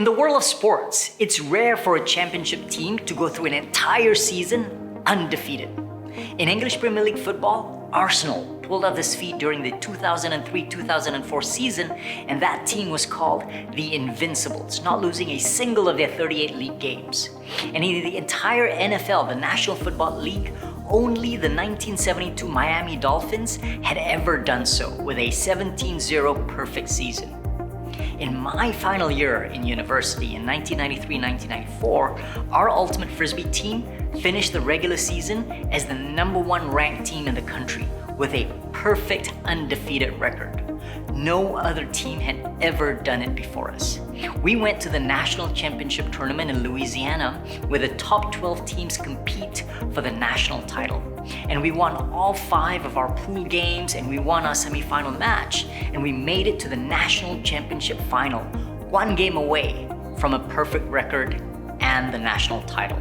In the world of sports, it's rare for a championship team to go through an entire season undefeated. In English Premier League football, Arsenal pulled off this feat during the 2003-2004 season, and that team was called the Invincibles, not losing a single of their 38 league games. And in the entire NFL, the National Football League, only the 1972 Miami Dolphins had ever done so, with a 17-0 perfect season. In my final year in university in 1993-1994, our Ultimate Frisbee team finished the regular season as the #1 ranked team in the country with a perfect undefeated record. No other team had ever done it before us. We went to the national championship tournament in Louisiana where the top 12 teams compete for the national title. And we won all 5 of our pool games, and we won our semifinal match, and we made it to the national championship final, 1 game away from a perfect record and the national title.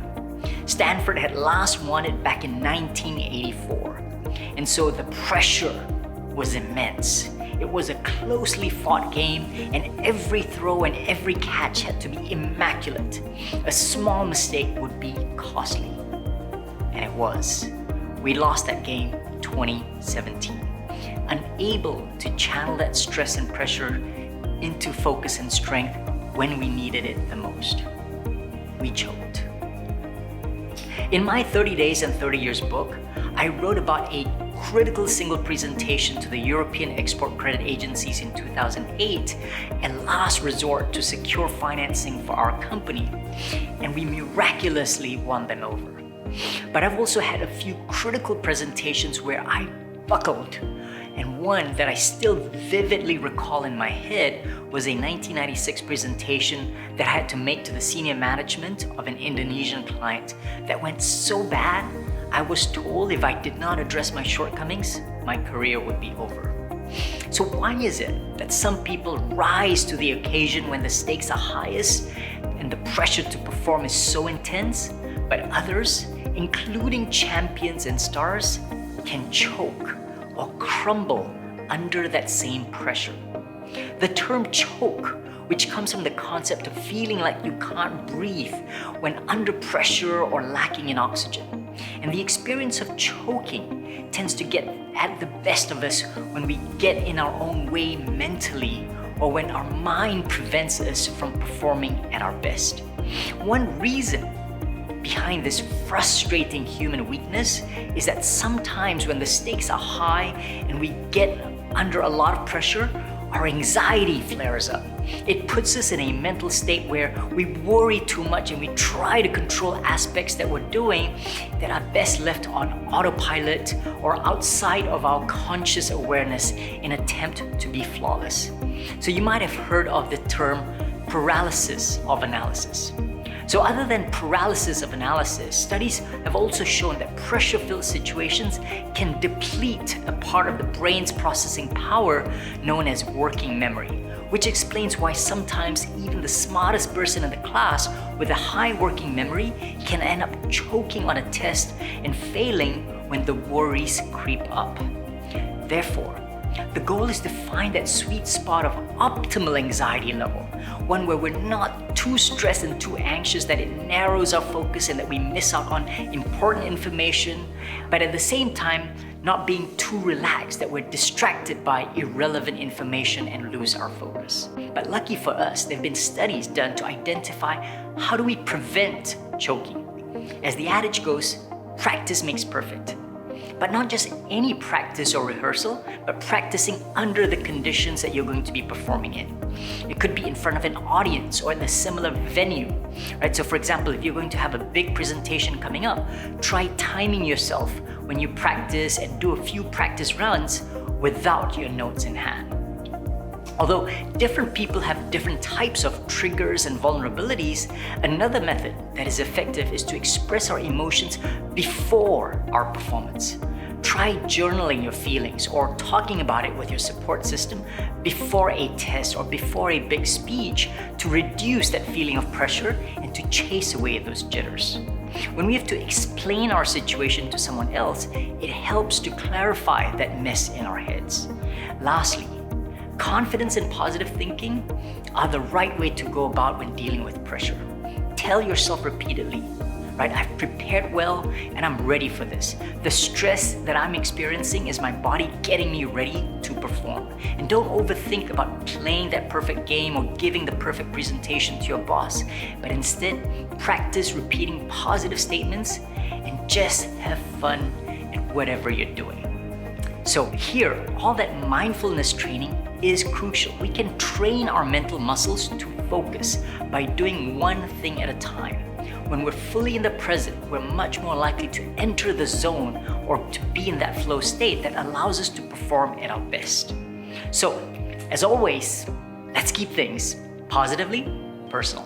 Stanford had last won it back in 1984. And so the pressure was immense. It was a closely fought game, and every throw and every catch had to be immaculate. A small mistake would be costly. And it was. We lost that game 2017, unable to channel that stress and pressure into focus and strength when we needed it the most. We choked. In my 30 Days and 30 Years book, I wrote about a critical single presentation to the European Export Credit Agencies in 2008, a last resort to secure financing for our company, and we miraculously won them over. But I've also had a few critical presentations where I buckled, and one that I still vividly recall in my head was a 1996 presentation that I had to make to the senior management of an Indonesian client that went so bad, I was told if I did not address my shortcomings, my career would be over. So why is it that some people rise to the occasion when the stakes are highest and the pressure to perform is so intense, but others, including champions and stars, can choke or crumble under that same pressure? The term choke, which comes from the concept of feeling like you can't breathe when under pressure or lacking in oxygen. And the experience of choking tends to get at the best of us when we get in our own way mentally, or when our mind prevents us from performing at our best. One reason behind this frustrating human weakness is that sometimes when the stakes are high and we get under a lot of pressure, our anxiety flares up. It puts us in a mental state where we worry too much and we try to control aspects that we're doing that are best left on autopilot or outside of our conscious awareness in an attempt to be flawless. So you might have heard of the term paralysis of analysis. So other than paralysis of analysis, studies have also shown that pressure-filled situations can deplete a part of the brain's processing power known as working memory, which explains why sometimes even the smartest person in the class with a high working memory can end up choking on a test and failing when the worries creep up. Therefore, the goal is to find that sweet spot of optimal anxiety level, one where we're not too stressed and too anxious that it narrows our focus and that we miss out on important information, but at the same time, not being too relaxed that we're distracted by irrelevant information and lose our focus. But lucky for us, there have been studies done to identify how do we prevent choking. As the adage goes, practice makes perfect. But not just any practice or rehearsal, but practicing under the conditions that you're going to be performing in. It could be in front of an audience or in a similar venue, right? So for example, if you're going to have a big presentation coming up, try timing yourself when you practice and do a few practice rounds without your notes in hand. Although different people have different types of triggers and vulnerabilities, another method that is effective is to express our emotions before our performance. Try journaling your feelings or talking about it with your support system before a test or before a big speech to reduce that feeling of pressure and to chase away those jitters. When we have to explain our situation to someone else, it helps to clarify that mess in our heads. Lastly, Confidence and positive thinking are the right way to go about when dealing with pressure. Tell yourself repeatedly, right? I've prepared well and I'm ready for this. The stress that I'm experiencing is my body getting me ready to perform. And don't overthink about playing that perfect game or giving the perfect presentation to your boss, but instead practice repeating positive statements and just have fun at whatever you're doing. So here, all that mindfulness training is crucial. We can train our mental muscles to focus by doing one thing at a time. When we're fully in the present, we're much more likely to enter the zone or to be in that flow state that allows us to perform at our best. So, as always, let's keep things positively personal.